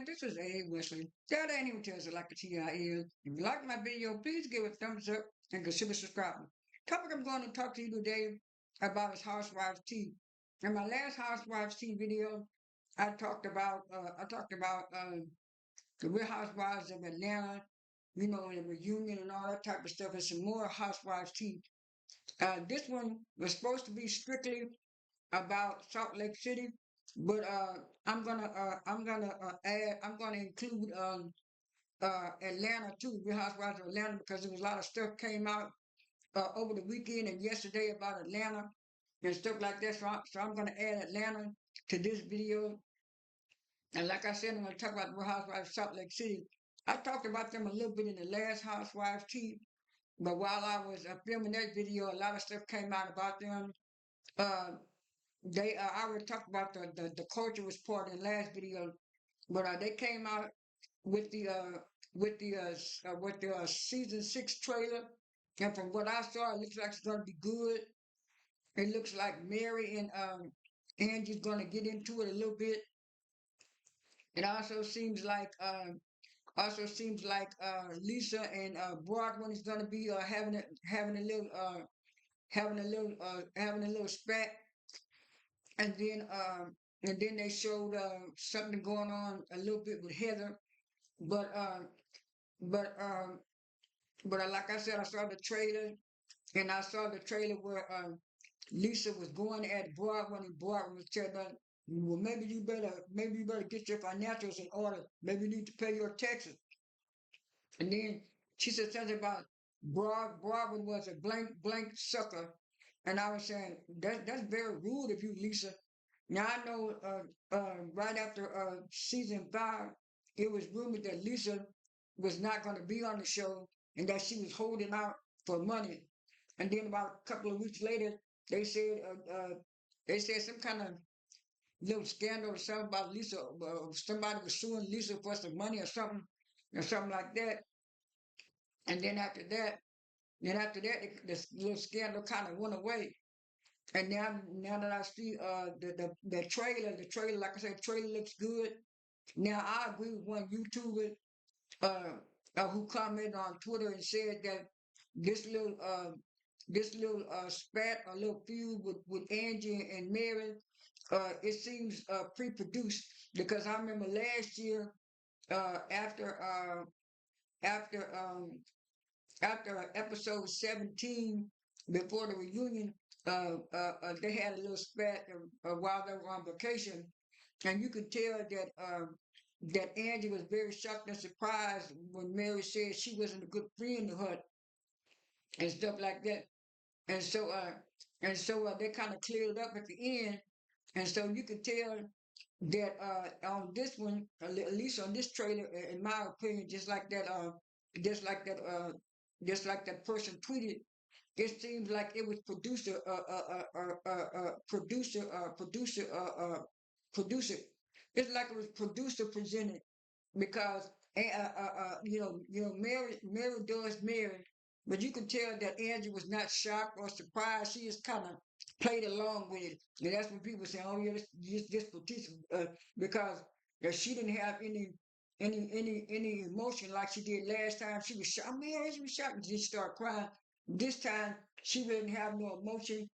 This is A. Wesley. That ain't even tells it like a TI is. If you like my video, please give it a thumbs up and consider subscribing. Topic I'm going to talk to you today about is Housewives Tea. In my last Housewives Tea video, I talked about the Real Housewives of Atlanta, the reunion and all that type of stuff, and some more Housewives Tea. This one was supposed to be strictly about Salt Lake City, but I'm gonna include Atlanta too, Real Housewives of Atlanta, because there was a lot of stuff came out over the weekend and yesterday about Atlanta and stuff like that. So I'm gonna add Atlanta to this video. And like I said, I'm gonna talk about the Real Housewives of Salt Lake City. I talked about them a little bit in the last Housewives Tea, but while I was filming that video, a lot of stuff came out about them. Uh, I already talked about the culture was part in the last video, but they came out with the season 6 trailer, and from what I saw, it looks like it's gonna be good. It looks like Mary and Angie's gonna get into it a little bit. It Lisa and Bronwyn is gonna be having a little spat, and then they showed something going on a little bit with Heather, but but um, but like I said, I saw the trailer, and I saw the trailer where Lisa was going at Bronwyn, and Bronwyn was telling her, "Well, maybe you better get your financials in order. Maybe you need to pay your taxes." And then she said something about Bronwyn was a blank sucker, and I was saying that's very rude of you, Lisa. Now I know right after season 5, it was rumored that Lisa was not going to be on the show and that she was holding out for money. And then about a couple of weeks later, they said uh, uh, they said some kind of little scandal or something about Lisa. Somebody was suing Lisa for some money or something like that. And then after that, this little scandal kind of went away. And now that I see the trailer, like I said, the trailer looks good. Now I agree with one YouTuber uh, who commented on Twitter and said that this little uh, this little spat, a little feud with Angie and Mary, it seems pre-produced, because I remember last year uh, after uh, after after episode 17, before the reunion, they had a little spat while they were on vacation, and you could tell that Angie was very shocked and surprised when Mary said she wasn't a good friend to her and stuff like that. And so, they kind of cleared it up at the end, and so you could tell that on this one, at least on this trailer, in my opinion, just like that, just like that person tweeted, it seems like it was producer. It's like it was producer presented, because Mary does Mary, but you can tell that Angie was not shocked or surprised. She just kind of played along with it, and that's when people say, "Oh yeah, this producer," because she didn't have any emotion like she did last time. She was shocked. Man, she was shocked, and she started crying. This time she didn't have no emotion,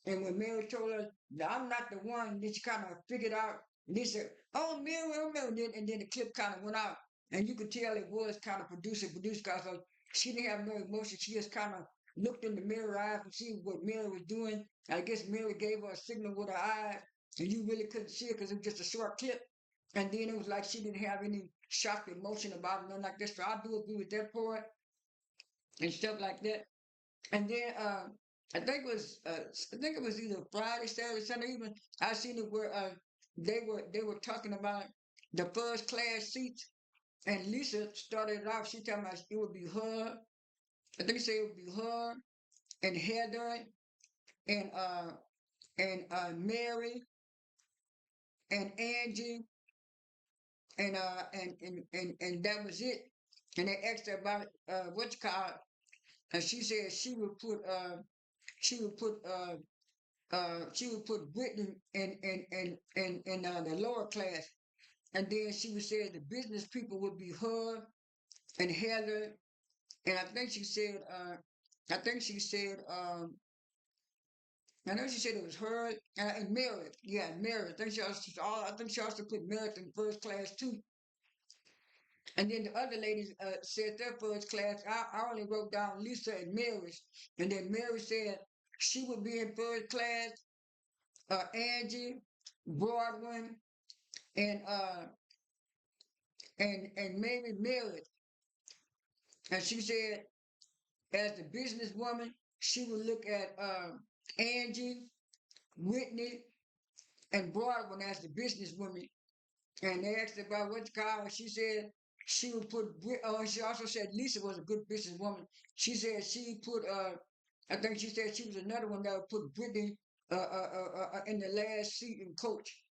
and when Mary told her, "I'm not the one," then she kind of figured out. And he said, "Oh, Mary, oh, Mary." And then the clip kind of went out. And you could tell it was kind of produced, because she didn't have no emotion. She just kind of looked in the mirror eyes and see what Mary was doing. I guess Mary gave her a signal with her eyes, and you really couldn't see it because it was just a short clip. And then it was like she didn't have any shocked emotion about it, nothing like this. So I do agree with that part and stuff like that. And then I think it was either Friday, Saturday, Sunday evening. I seen it where they were talking about the first class seats, and Lisa started it off. She talking about it would be her. I think she said it would be her and Heather and Mary and Angie and that was it. And they asked her about what you call it, and she said she would put Brittany in the lower class. And then she was saying the business people would be her and Heather, and I think she said, I know she said it was her and Mary. Yeah, Mary. I think she also put Mary in first class too. And then the other ladies said their first class. I only wrote down Lisa and Mary's. And then Mary said she would be in first class. Angie, Bronwyn, and Mary Mary. And she said, as the businesswoman, she would look at Angie, Whitney, and Bronwyn as the businesswoman. And they asked her about what car. She said she would put. She also said Lisa was a good businesswoman. She said she put. I think she said she was another one that would put Brittany in the last seat in coach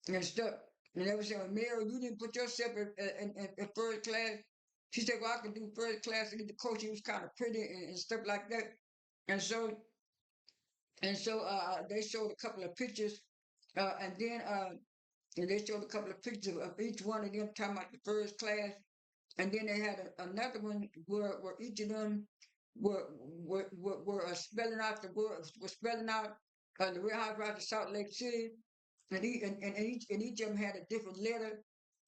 and stuff. And they were saying, Mary, you didn't put yourself in first class. She said, well, I could do first class and get the coach. He was kind of pretty and stuff like that. And so they showed a couple of pictures, and then and they showed a couple of pictures of each one of them talking about the first class. And then they had another one where each of them were spelling out the word, were spelling out the Real Housewives of Salt Lake City, and each of them had a different letter.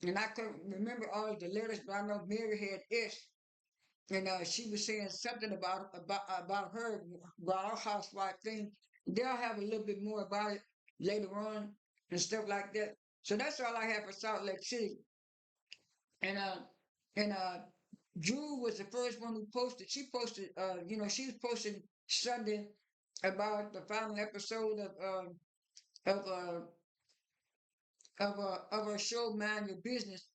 And I couldn't remember all of the letters, but I know Mary had S, and she was saying something about her about our housewife thing. They'll have a little bit more about it later on and stuff like that. So that's all I have for Salt Lake City. And Drew was the first one who posted. She posted, she was posting Sunday about the final episode of uh of her show Mind Your Business,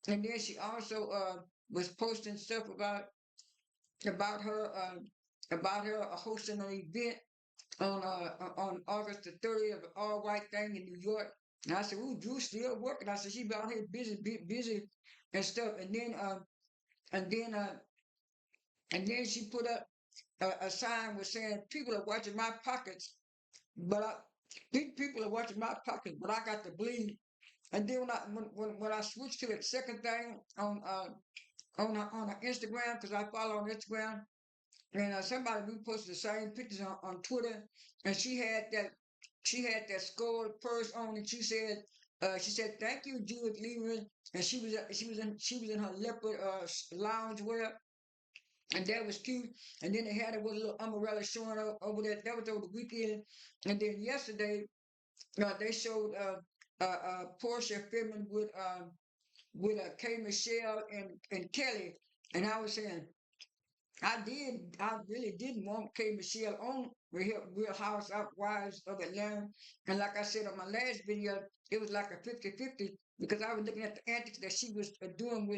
and then she also was posting stuff about her hosting an event on August the 30th, the all white thing in New York. And I said, "Ooh, Drew's still working." I said, "She be out here busy and stuff." And then uh, and then she put up a sign was saying, "People are watching my pockets, but these people are watching my pockets, but I got to bleed." And then when I switched to the second thing on Instagram, because I follow on Instagram, and somebody reposted the same pictures on Twitter, and she had that scored purse on, and she said thank you, Judith Lieberman, and she was in her leopard lounge wear, and that was cute. And then they had it with a little umbrella showing over there. That was over the weekend, and then yesterday they showed Porsha filming with K Michelle and Kelly, and I was saying. I really didn't want K Michelle on Real Housewives of Atlanta. And like I said on my last video, it was like a 50-50 because I was looking at the antics that she was doing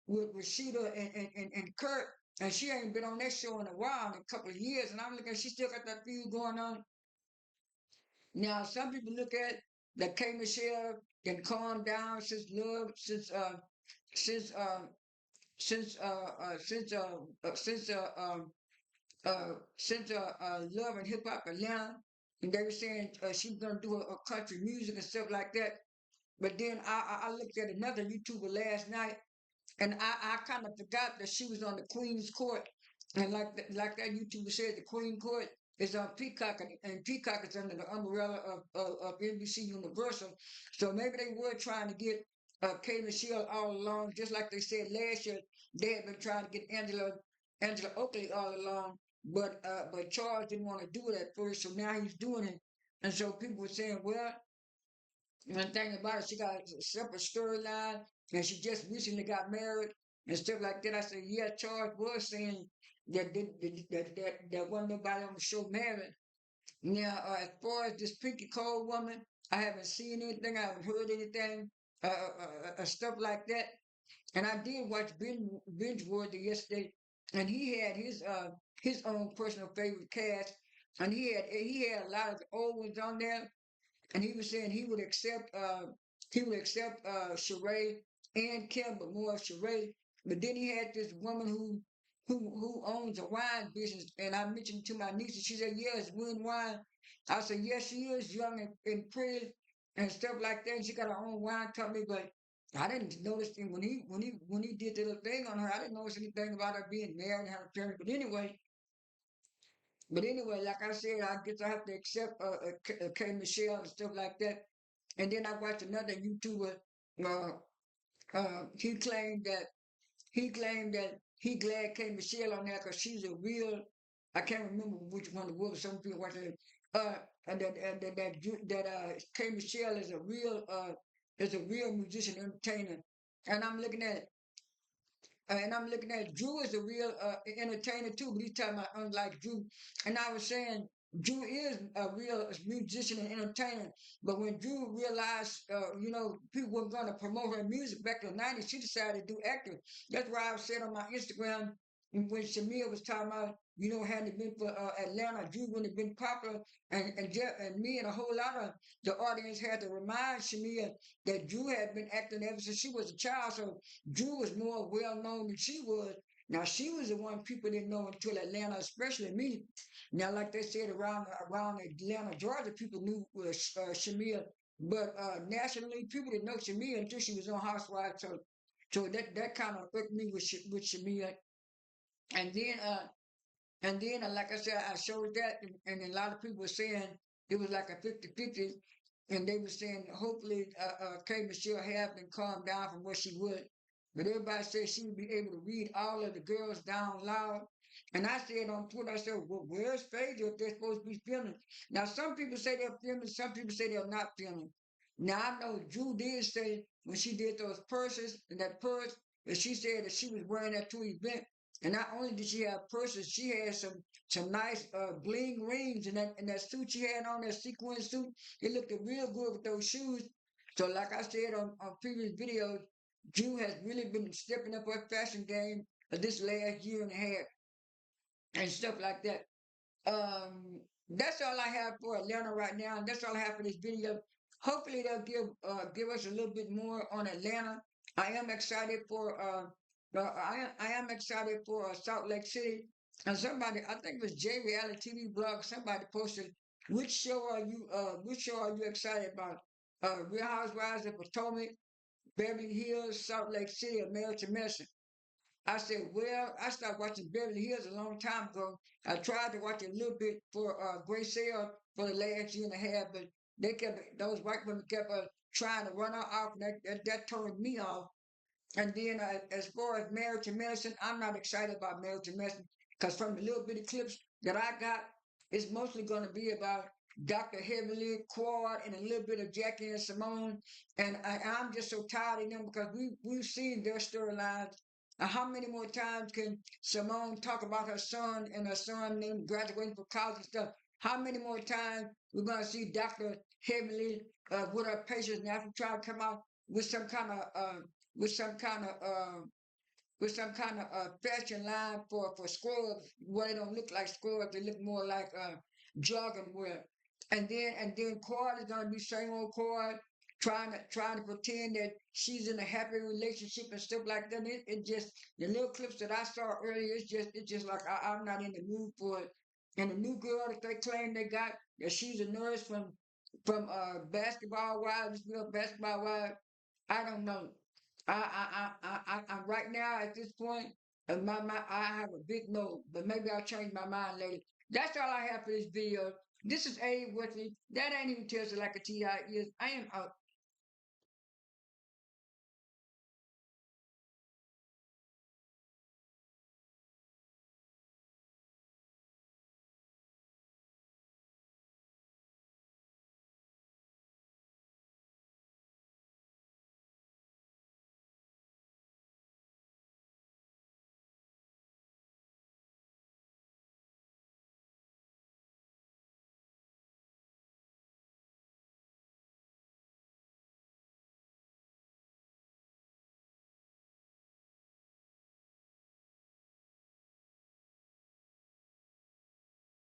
with Rashida and Kurt. And she ain't been on that show in a while, in a couple of years. And I'm looking, she still got that feud going on. Now, some people look at that K Michelle can calm down since since uh uh since uh uh, since uh um Love and Hip Hop Atlanta, and they were saying she's gonna do a country music and stuff like that. But then I looked at another YouTuber last night, and I kind of forgot that she was on the Queen's Court, and like that YouTuber said, the Queen Court is on Peacock, and Peacock is under the umbrella of NBC Universal. So maybe they were trying to get K Michelle all along, just like they said last year. They had been trying to get Angela Oakley all along, but Charles didn't want to do it at first, so now he's doing it. And so people were saying, well, one thing about it, she got a separate storyline, and she just recently got married and stuff like that. I said, yeah, Charles was saying that wasn't nobody on the show married. Now, as far as this Pinky Cole woman, I haven't seen anything, I haven't heard anything, stuff like that. And I did watch Binge Worthy yesterday, and he had his own personal favorite cast, and he had a lot of the old ones on there, and he was saying he would accept Sheree and Kim, but more of Sheree. But then he had this woman who owns a wine business, and I mentioned to my niece, and she said, "Yes, Win Wine." I said, "Yes, she is young and pretty and stuff like that. And she got her own wine company, but." I didn't notice him when he did the little thing on her. I didn't notice anything about her being married and having parents. But anyway, like I said, I guess I have to accept K Michelle and stuff like that. And then I watched another YouTuber. Uh, he claimed that he glad K Michelle on there because she's a real. I can't remember which one it was. Some people watch it. And that K Michelle is a real musician entertainer. And I'm looking at Drew as a real entertainer too, but he's talking about unlike Drew. And I was saying Drew is a real musician and entertainer, but when Drew realized, people weren't going to promote her music back in the '90s, she decided to do acting. That's why I said on my Instagram when Shamia was talking about, hadn't it been for Atlanta, Drew wouldn't have been popular, and me and a whole lot of the audience had to remind Shamia that Drew had been acting ever since she was a child. So Drew was more well known than she was. Now she was the one people didn't know until Atlanta, especially me. Now, like they said around Atlanta, Georgia, people knew Shamia, but nationally, people didn't know Shamia until she was on Housewives. So that kind of irked me with Shamia. And then like I said, I showed that, and a lot of people were saying it was like a 50-50, and they were saying hopefully Kay Michelle have been calmed down from what she would. But everybody said she would be able to read all of the girls down loud. And I said on Twitter, I said, well, where's Phaedra if they're supposed to be filming? Now, some people say they're filming, some people say they're not filming. Now, I know Drew did say when she did those purses and that purse, that she said that she was wearing that to an event. And not only did she have purses, she had some nice bling rings and that suit she had on, that sequin suit. It looked real good with those shoes. So like I said on previous videos, Drew has really been stepping up her fashion game this last year and a half and stuff like that. That's all I have for Atlanta right now, and that's all I have for this video. Hopefully they'll give us a little bit more on Atlanta. I am excited for I am excited for Salt Lake City. And somebody, I think it was J Reality TV blog, somebody posted, which show are you excited about? Real Housewives of Potomac, Beverly Hills, Salt Lake City, or American Medicine? I said, well, I started watching Beverly Hills a long time ago. I tried to watch a little bit for Grace Sale for the last year and a half, but those white women kept trying to run her off, and that turned me off. And then as far as Marriage to Medicine, I'm not excited about Marriage to Medicine because from the little bitty clips that I got, it's mostly going to be about Dr. Heavenly, Quad, and a little bit of Jackie and Simone. And I'm just so tired of them because we've seen their storylines. How many more times can Simone talk about her son and her son then graduating from college and stuff? How many more times we're going to see Dr. Heavenly with her patients now trying to come out with some kind of with some kind of fashion line for scrubs where they don't look like scrubs, they look more like jogging wear. And then Cord is gonna be same old Cord trying to pretend that she's in a happy relationship and stuff like that. It just the little clips that I saw earlier, it's just like I'm not in the mood for it. And the new girl that they claim they got that she's a nurse from Basketball Wives, Real Basketball Wives. I don't know. I'm right now at this point. I have a big no, but maybe I'll change my mind later. That's all I have for this video. This is A Wesley. That ain't even tells it like a TI is. I am out.